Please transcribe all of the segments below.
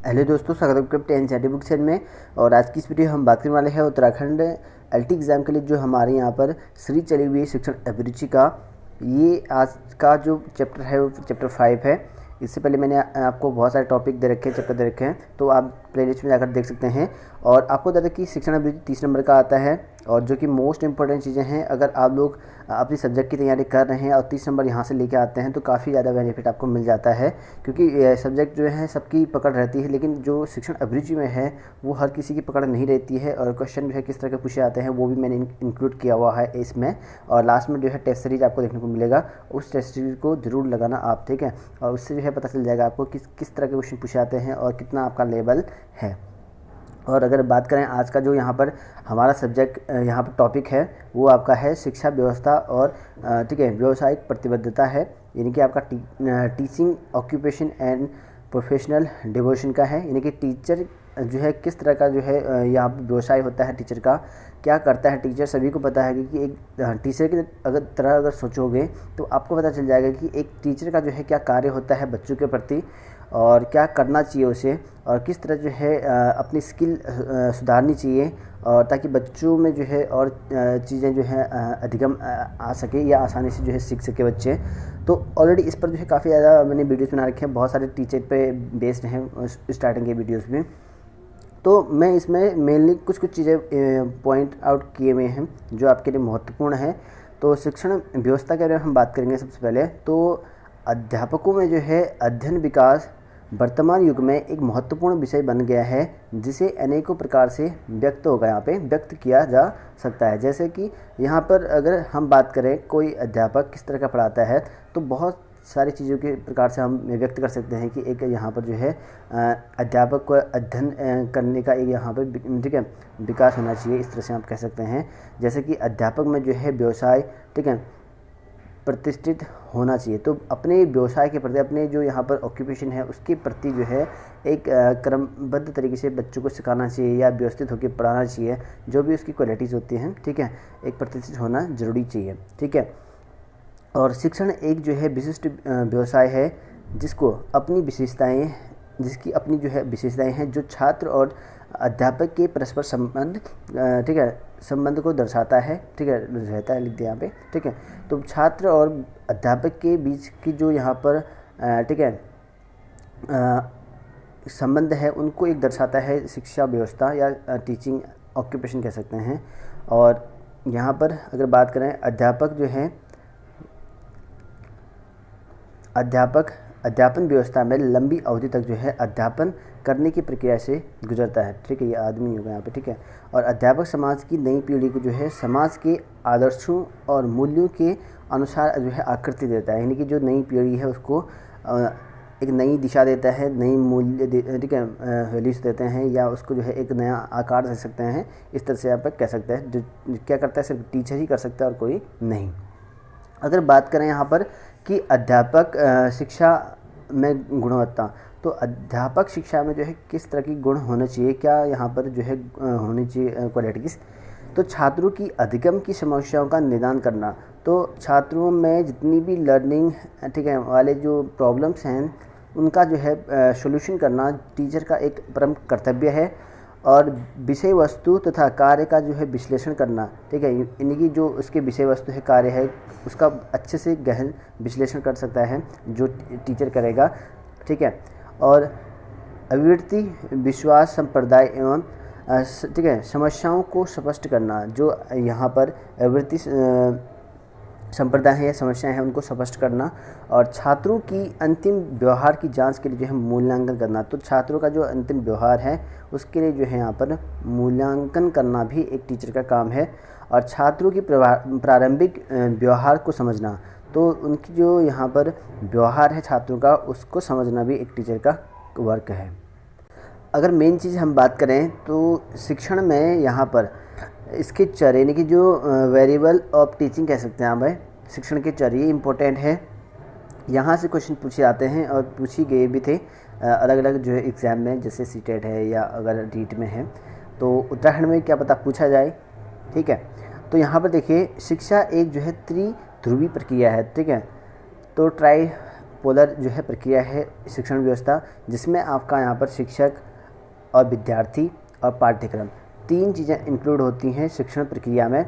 Hello दोस्तों, स्वागत है आपका एनसीईआरटी बुक सेल में। और आज की इस वीडियो हम बात करने वाले हैं उत्तराखंड एलटी एग्ज़ाम के लिए जो हमारे यहाँ पर सीरीज चली हुई है शिक्षण अभिरुचि का। ये आज का जो चैप्टर है वो चैप्टर 5 है। इससे पहले मैंने आपको बहुत सारे टॉपिक दे रखे हैं, चैप्टर दे रखे हैं, तो आप प्लेलिस्ट में जाकर देख सकते हैं। और आपको बता दें कि शिक्षण अभिरुचि 30 नंबर का आता है और जो कि मोस्ट इंपॉर्टेंट चीज़ें हैं। अगर आप लोग अपनी सब्जेक्ट की तैयारी कर रहे हैं और 30 नंबर यहाँ से लेके आते हैं तो काफ़ी ज़्यादा बेनिफिट आपको मिल जाता है, क्योंकि सब्जेक्ट जो है सबकी पकड़ रहती है, लेकिन जो शिक्षण अभिरुचि में है वो हर किसी की पकड़ नहीं रहती है। और क्वेश्चन जो है किस तरह के पूछे जाते हैं वो भी मैंने इंक्लूड किया हुआ है इसमें। और लास्ट में जो है टेस्ट सीरीज आपको देखने को मिलेगा, उस टेस्ट सीरीज को ज़रूर लगाना आप, ठीक है। और उससे जो है पता चल जाएगा आपको किस तरह के क्वेश्चन पूछे जाते हैं और कितना आपका लेवल है। और अगर बात करें आज का जो यहाँ पर हमारा सब्जेक्ट यहाँ पर टॉपिक है वो आपका है शिक्षा व्यवस्था और ठीक है व्यावसायिक प्रतिबद्धता है, यानी कि आपका teaching occupation and professional devotion का है। यानी कि टीचर जो है किस तरह का जो है यहाँ पर व्यवसाय होता है, टीचर का क्या करता है। टीचर सभी को पता है कि एक टीचर की अगर सोचोगे तो आपको पता चल जाएगा कि एक टीचर का जो है क्या कार्य होता है बच्चों के प्रति और क्या करना चाहिए उसे, और किस तरह जो है अपनी स्किल सुधारनी चाहिए, और ताकि बच्चों में जो है और चीज़ें जो है अधिगम आ सके या आसानी से जो है सीख सके बच्चे। तो ऑलरेडी इस पर जो है काफ़ी ज़्यादा मैंने वीडियोस बना रखे हैं, बहुत सारे टीचर पे बेस्ड हैं स्टार्टिंग के वीडियोस में। तो मैं इसमें मेनली कुछ चीज़ें पॉइंट आउट किए हुए हैं जो आपके लिए महत्वपूर्ण है। तो शिक्षण व्यवस्था के बारे में हम बात करेंगे। सबसे पहले तो अध्यापकों में जो है अध्ययन विकास वर्तमान युग में एक महत्वपूर्ण विषय बन गया है, जिसे अनेकों प्रकार से यहाँ पे व्यक्त किया जा सकता है। जैसे कि यहाँ पर अगर हम बात करें कोई अध्यापक किस तरह का पढ़ाता है, तो बहुत सारी चीज़ों के प्रकार से हम व्यक्त कर सकते हैं कि एक यहाँ पर जो है अध्यापक को अध्ययन करने का एक यहाँ पर ठीक है विकास होना चाहिए, इस तरह से आप कह सकते हैं। जैसे कि अध्यापक में जो है व्यवसाय ठीक है प्रतिष्ठित होना चाहिए, तो अपने व्यवसाय के प्रति अपने जो यहाँ पर ऑक्यूपेशन है उसके प्रति जो है एक क्रमबद्ध तरीके से बच्चों को सिखाना चाहिए या व्यवस्थित होकर पढ़ाना चाहिए। जो भी उसकी क्वालिटीज़ होती हैं ठीक है, एक प्रतिष्ठित होना ज़रूरी चाहिए, ठीक है। और शिक्षण एक जो है विशिष्ट व्यवसाय है जिसकी अपनी जो है विशेषताएं हैं, जो छात्र और अध्यापक के परस्पर संबंध ठीक है संबंध को दर्शाता है, ठीक है रहता है, लिख दिया यहाँ पे, ठीक है। तो छात्र और अध्यापक के बीच की जो यहाँ पर ठीक है संबंध है उनको एक दर्शाता है शिक्षा व्यवस्था या टीचिंग ऑक्यूपेशन कह सकते हैं। और यहाँ पर अगर बात करें अध्यापक जो है अध्यापन व्यवस्था में लंबी अवधि तक जो है अध्यापन करने की प्रक्रिया से गुजरता है, ठीक है। ये आदमी होगा यहाँ पे, ठीक है। और अध्यापक समाज की नई पीढ़ी को जो है समाज के आदर्शों और मूल्यों के अनुसार जो है आकृति देता है, यानी कि जो नई पीढ़ी है उसको एक नई दिशा देता है, नई मूल्य ठीक है वैल्यूज देते हैं, या उसको जो है एक नया आकार दे सकते हैं। इस तरह से आप कह सकते हैं जो क्या करता है सिर्फ टीचर ही कर सकता है और कोई नहीं। अगर बात करें यहाँ पर कि अध्यापक शिक्षा में गुणवत्ता, तो अध्यापक शिक्षा में जो है किस तरह की गुण होने चाहिए, क्या यहाँ पर जो है होनी चाहिए क्वालिटीज़। तो छात्रों की अधिगम की समस्याओं का निदान करना, तो छात्रों में जितनी भी लर्निंग ठीक है वाले जो प्रॉब्लम्स हैं उनका जो है सॉल्यूशन करना टीचर का एक परम कर्तव्य है। और विषय वस्तु तथा कार्य का जो है विश्लेषण करना, ठीक है, यानी कि जो उसके विषय वस्तु है कार्य है उसका अच्छे से गहन विश्लेषण कर सकता है जो टीचर करेगा, ठीक है। और अभिवृत्ति विश्वास संप्रदाय एवं ठीक है समस्याओं को स्पष्ट करना, जो यहाँ पर अभिवृत्ति संप्रदाय है या समस्याएं हैं उनको स्पष्ट करना। और छात्रों की अंतिम व्यवहार की जांच के लिए जो है मूल्यांकन करना, तो छात्रों का जो अंतिम व्यवहार है उसके लिए जो है यहाँ पर मूल्यांकन करना भी एक टीचर का काम है। और छात्रों की प्रारंभिक व्यवहार को समझना, तो उनकी जो यहाँ पर व्यवहार है छात्रों का उसको समझना भी एक टीचर का वर्क है। अगर मेन चीज़ हम बात करें तो शिक्षण में यहाँ पर इसके चर यानी कि जो वेरिएबल ऑफ टीचिंग कह सकते हैं आप भाई, शिक्षण के चर ये इम्पोर्टेंट है। यहाँ से क्वेश्चन पूछे जाते हैं और पूछी गए भी थे अलग अलग जो है एग्ज़ाम में, जैसे सीटेट है या अगर रीट में है, तो उत्तराखंड में क्या पता पूछा जाए, ठीक है। तो यहाँ पर देखिए शिक्षा एक जो है त्रिध्रुवी प्रक्रिया है, ठीक है। तो पोलर जो है प्रक्रिया है शिक्षण व्यवस्था, जिसमें आपका यहाँ पर शिक्षक और विद्यार्थी और पाठ्यक्रम 3 चीज़ें इंक्लूड होती हैं शिक्षण प्रक्रिया में।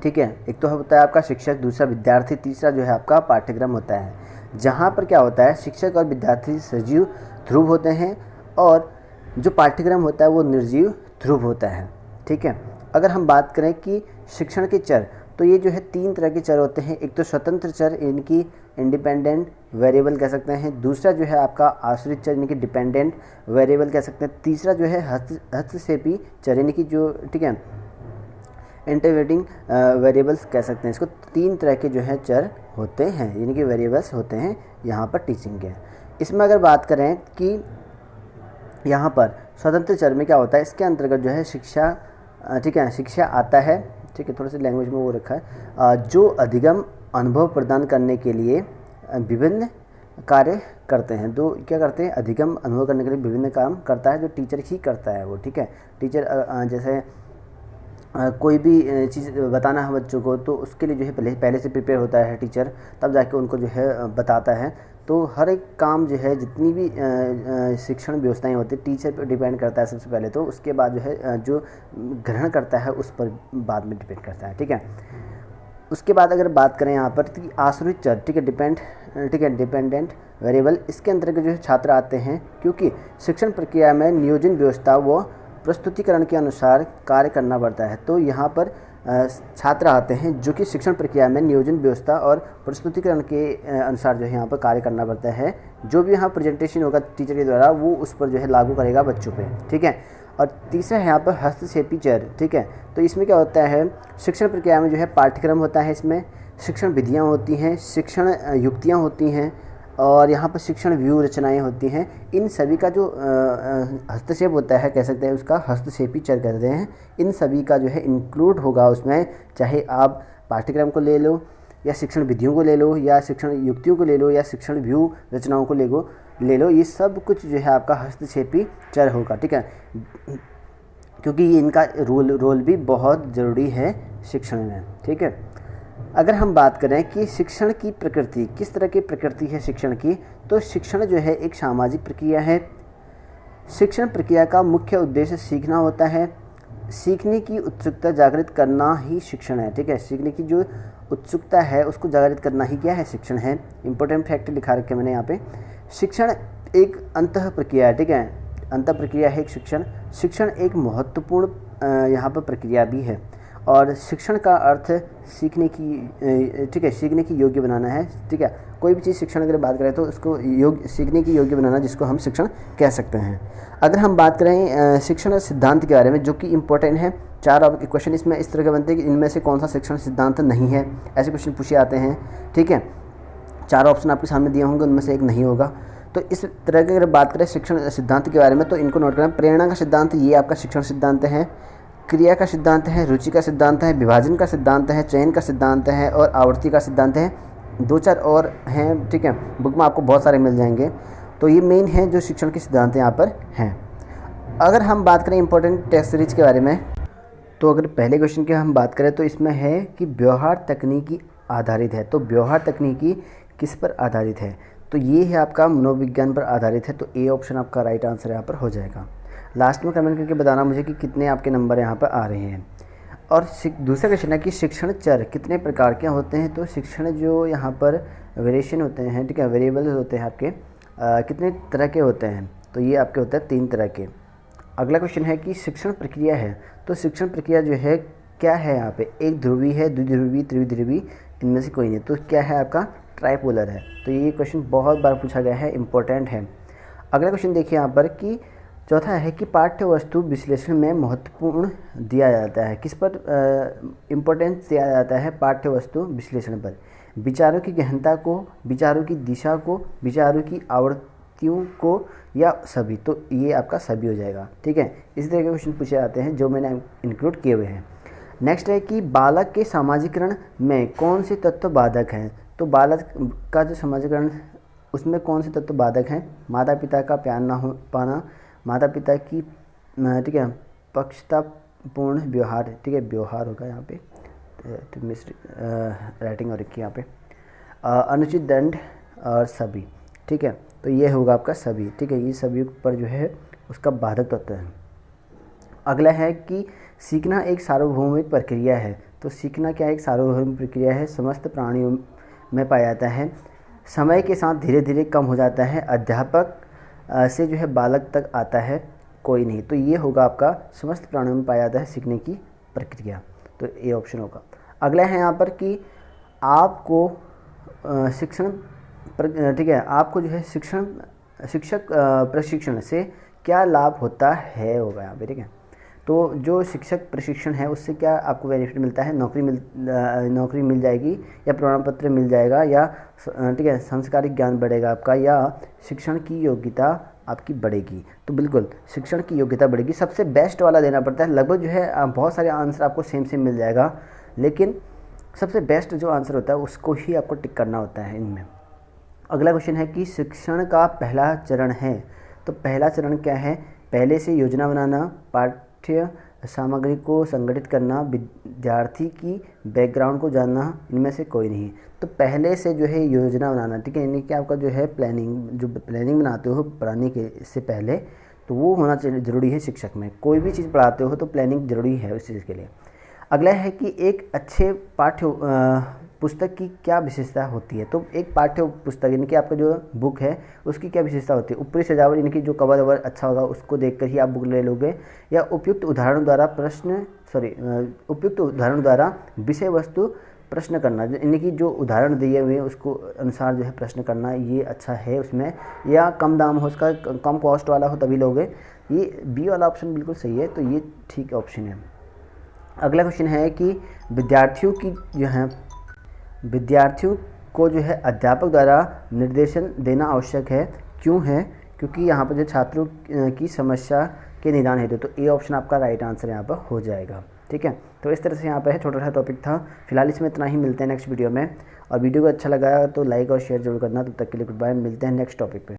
ठीक है, एक तो होता है आपका शिक्षक, दूसरा विद्यार्थी, तीसरा जो है आपका पाठ्यक्रम होता है। जहाँ पर क्या होता है, शिक्षक और विद्यार्थी सजीव ध्रुव होते हैं और जो पाठ्यक्रम होता है वो निर्जीव ध्रुव होता है। ठीक है, अगर हम बात करें कि शिक्षण के चर, तो ये जो है 3 तरह के चर होते हैं। एक तो स्वतंत्र चर, इनकी इंडिपेंडेंट वेरिएबल कह सकते हैं। दूसरा जो है आपका आश्रित चर, यानी कि डिपेंडेंट वेरिएबल कह सकते हैं। तीसरा जो है हस्तक्षेपी चर, यानी कि जो ठीक है इंटरवेटिंग वेरिएबल्स कह सकते हैं इसको। 3 तरह के जो है चर होते हैं, यानी कि वेरिएबल्स होते हैं यहाँ पर टीचिंग के। इसमें अगर बात करें कि यहाँ पर स्वतंत्र चर में क्या होता है, इसके अंतर्गत जो है शिक्षा, ठीक है, शिक्षा आता है। ठीक है, थोड़ा सा लैंग्वेज में वो रखा है, जो अधिगम अनुभव प्रदान करने के लिए विभिन्न कार्य करते हैं। दो क्या करते हैं, अधिगम अनुभव करने के लिए विभिन्न काम करता है, जो टीचर ही करता है वो। ठीक है, टीचर जैसे कोई भी चीज़ बताना है बच्चों को, तो उसके लिए जो है पहले से प्रिपेयर होता है टीचर, तब जाके उनको जो है बताता है। तो हर एक काम जो है, जितनी भी शिक्षण व्यवस्थाएं होती है, टीचर पर डिपेंड करता है सबसे पहले तो। उसके बाद जो है जो ग्रहण करता है उस पर बाद में डिपेंड करता है। ठीक है, उसके बाद अगर बात करें यहाँ पर कि आश्रित चर, ठीक है, डिपेंडेंट वेरिएबल, इसके अंतर्गत जो है छात्र आते हैं, क्योंकि शिक्षण प्रक्रिया में नियोजन व्यवस्था व प्रस्तुतिकरण के अनुसार कार्य करना पड़ता है। तो यहाँ पर छात्र आते हैं जो कि शिक्षण प्रक्रिया में नियोजन व्यवस्था और प्रस्तुतिकरण के अनुसार जो है यहाँ पर कार्य करना पड़ता है। जो भी यहाँ प्रेजेंटेशन होगा टीचर के द्वारा, वो उस पर जो है लागू करेगा बच्चों पे। ठीक है, और तीसरा है यहाँ पर हस्तक्षेपी चर। ठीक है, तो इसमें क्या होता है, शिक्षण प्रक्रिया में जो है पाठ्यक्रम होता है, इसमें शिक्षण विधियाँ होती हैं, शिक्षण युक्तियाँ होती हैं, और यहाँ पर शिक्षण व्यू रचनाएं होती हैं। इन सभी का जो हस्तक्षेप होता है, कह सकते हैं उसका हस्तक्षेपी चर कहते हैं। इन सभी का जो है इंक्लूड होगा उसमें, चाहे आप पाठ्यक्रम को ले लो, या शिक्षण विधियों को ले लो, या शिक्षण युक्तियों को ले लो, या शिक्षण व्यू रचनाओं को ले लो, ये सब कुछ जो है आपका हस्तक्षेपी चर होगा। ठीक है, क्योंकि इनका रोल भी बहुत ज़रूरी है शिक्षण में। ठीक है, अगर हम बात करें कि शिक्षण की प्रकृति, किस तरह की प्रकृति है शिक्षण की, तो शिक्षण जो है एक सामाजिक प्रक्रिया है। शिक्षण प्रक्रिया का मुख्य उद्देश्य सीखना होता है। सीखने की उत्सुकता जागृत करना ही शिक्षण है। ठीक है, सीखने की जो उत्सुकता है उसको जागृत करना ही क्या है, शिक्षण है। इंपॉर्टेंट फैक्ट लिखा रखे मैंने यहाँ पे। शिक्षण एक अंतः प्रक्रिया है। ठीक है, अंतः प्रक्रिया है एक शिक्षण। शिक्षण एक महत्वपूर्ण यहाँ पर प्रक्रिया भी है, और शिक्षण का अर्थ सीखने की, ठीक है, सीखने की योग्य बनाना है। ठीक है, कोई भी चीज़ शिक्षण अगर बात करें तो उसको सीखने की योग्य बनाना, जिसको हम शिक्षण कह सकते हैं। अगर हम बात करें शिक्षण सिद्धांत के बारे में, जो कि इम्पोर्टेंट है, 4 क्वेश्चन इसमें इस तरह के बनते हैं कि इनमें से कौन सा शिक्षण सिद्धांत नहीं है, ऐसे क्वेश्चन पूछे आते हैं। ठीक है, 4 ऑप्शन आपके सामने दिए होंगे, उनमें से एक नहीं होगा। तो इस तरह की अगर बात करें शिक्षण सिद्धांत के बारे में, तो इनको नोट करें। प्रेरणा का सिद्धांत, ये आपका शिक्षण सिद्धांत है। क्रिया का सिद्धांत है, रुचि का सिद्धांत है, विभाजन का सिद्धांत है, चयन का सिद्धांत है, और आवृत्ति का सिद्धांत है। 2-4 और हैं। ठीक है, बुक में आपको बहुत सारे मिल जाएंगे। तो ये मेन है जो शिक्षण के सिद्धांत यहाँ पर हैं। अगर हम बात करें इंपॉर्टेंट टेस्ट सीरीज के बारे में, तो अगर पहले क्वेश्चन की हम बात करें तो इसमें है कि व्यवहार तकनीकी आधारित है। तो व्यवहार तकनीकी किस पर आधारित है, तो ये है आपका मनोविज्ञान पर आधारित है। तो ए ऑप्शन आपका राइट आंसर यहाँ पर हो जाएगा। लास्ट में कमेंट करके बताना मुझे कि कितने आपके नंबर यहाँ पर आ रहे हैं। और दूसरा क्वेश्चन है कि शिक्षण चर कितने प्रकार के होते हैं। तो शिक्षण जो यहाँ पर वेरिएशन होते हैं, ठीक है, वेरिएबल होते हैं आपके, कितने तरह के होते हैं, तो ये आपके होते हैं 3 तरह के। अगला क्वेश्चन है कि शिक्षण प्रक्रिया है, तो शिक्षण प्रक्रिया जो है क्या है यहाँ पे, एक ध्रुवी है, द्विध्रुवी, त्रिध्रुवी, इनमें से कोई नहीं। तो क्या है आपका, ट्राइपोलर है। तो ये क्वेश्चन बहुत बार पूछा गया है, इंपॉर्टेंट है। अगला क्वेश्चन देखिए यहाँ पर कि चौथा है कि पाठ्य वस्तु विश्लेषण में महत्वपूर्ण दिया जाता है। किस पर इम्पोर्टेंस दिया जाता है, पाठ्य वस्तु विश्लेषण पर। विचारों की गहनता को, विचारों की दिशा को, विचारों की आवृत्तियों को, या सभी। तो ये आपका सभी हो जाएगा। ठीक है, इसी तरह के क्वेश्चन पूछे जाते हैं जो मैंने इंक्लूड किए हुए हैं। नेक्स्ट है कि बालक के सामाजिकरण में कौन से तत्व बाधक हैं। तो बालक का जो सामाजिकरण, उसमें कौन से तत्व बाधक हैं, माता पिता का प्यार ना हो पाना, माता पिता की, ठीक है, पक्षतापूर्ण व्यवहार, ठीक है, व्यवहार होगा यहाँ पे, तो मिस राइटिंग और रखी यहाँ पे, अनुचित दंड, और सभी, ठीक है। तो ये होगा आपका सभी, ठीक है। ये सभी पर जो है उसका बाधक तत्व है। अगला है कि सीखना एक सार्वभौमिक प्रक्रिया है। तो सीखना क्या है? एक सार्वभौमिक प्रक्रिया है, समस्त प्राणियों में पाया जाता है, समय के साथ धीरे धीरे कम हो जाता है, अध्यापक से जो है बालक तक आता है कोई नहीं। तो ये होगा आपका समस्त प्राणियों में पाया जाता है सीखने की प्रक्रिया, तो ये ऑप्शन होगा। अगला है यहाँ पर कि आपको शिक्षण, ठीक है, आपको जो है शिक्षक प्रशिक्षण से क्या लाभ होता है होगा यहाँ पे, ठीक है। तो जो शिक्षक प्रशिक्षण है उससे क्या आपको बेनिफिट मिलता है? नौकरी मिल जाएगी, या प्रमाण पत्र मिल जाएगा, या ठीक है सांस्कारिक ज्ञान बढ़ेगा आपका, या शिक्षण की योग्यता आपकी बढ़ेगी। तो बिल्कुल शिक्षण की योग्यता बढ़ेगी। सबसे बेस्ट वाला देना पड़ता है। लगभग जो है बहुत सारे आंसर आपको सेम मिल जाएगा, लेकिन सबसे बेस्ट जो आंसर होता है उसको ही आपको टिक करना होता है इनमें। अगला क्वेश्चन है कि शिक्षण का पहला चरण है। तो पहला चरण क्या है? पहले से योजना बनाना, पाठ्य सामग्री को संगठित करना, विद्यार्थी की बैकग्राउंड को जानना, इनमें से कोई नहीं। तो पहले से जो है योजना बनाना, ठीक है, यानी कि आपका जो है प्लानिंग बनाते हो पढ़ाने के इससे पहले, तो वो होना ज़रूरी है शिक्षक में। कोई भी चीज़ पढ़ाते हो तो प्लानिंग ज़रूरी है उस चीज़ के लिए। अगला है कि एक अच्छे पाठ्य पुस्तक की क्या विशेषता होती है। तो एक पाठ्य पुस्तक यानी कि आपका जो बुक है उसकी क्या विशेषता होती है? ऊपरी सजावट यानी कि जो कवर ववर अच्छा होगा उसको देखकर ही आप बुक ले लोगे, या उपयुक्त उदाहरण द्वारा विषय वस्तु प्रश्न करना, यानी कि जो उदाहरण दिए हुए हैं उसको अनुसार जो है प्रश्न करना, ये अच्छा है उसमें, या कम दाम हो उसका, कम कॉस्ट वाला हो तभी लोगे। ये बी वाला ऑप्शन बिल्कुल सही है, तो ये ठीक ऑप्शन है। अगला क्वेश्चन है कि विद्यार्थियों को जो है अध्यापक द्वारा निर्देशन देना आवश्यक है, क्यों है? क्योंकि यहाँ पर जो छात्रों की समस्या के निदान हेतु, तो ए ऑप्शन आपका राइट आंसर यहाँ पर हो जाएगा, ठीक है। तो इस तरह से यहाँ पर है, छोटा सा टॉपिक था। फिलहाल इसमें इतना ही, मिलते हैं नेक्स्ट वीडियो में। और वीडियो को अच्छा लगा तो लाइक और शेयर जरूर करना। तब तक के लिए गुड बाय, मिलते हैं नेक्स्ट टॉपिक पे।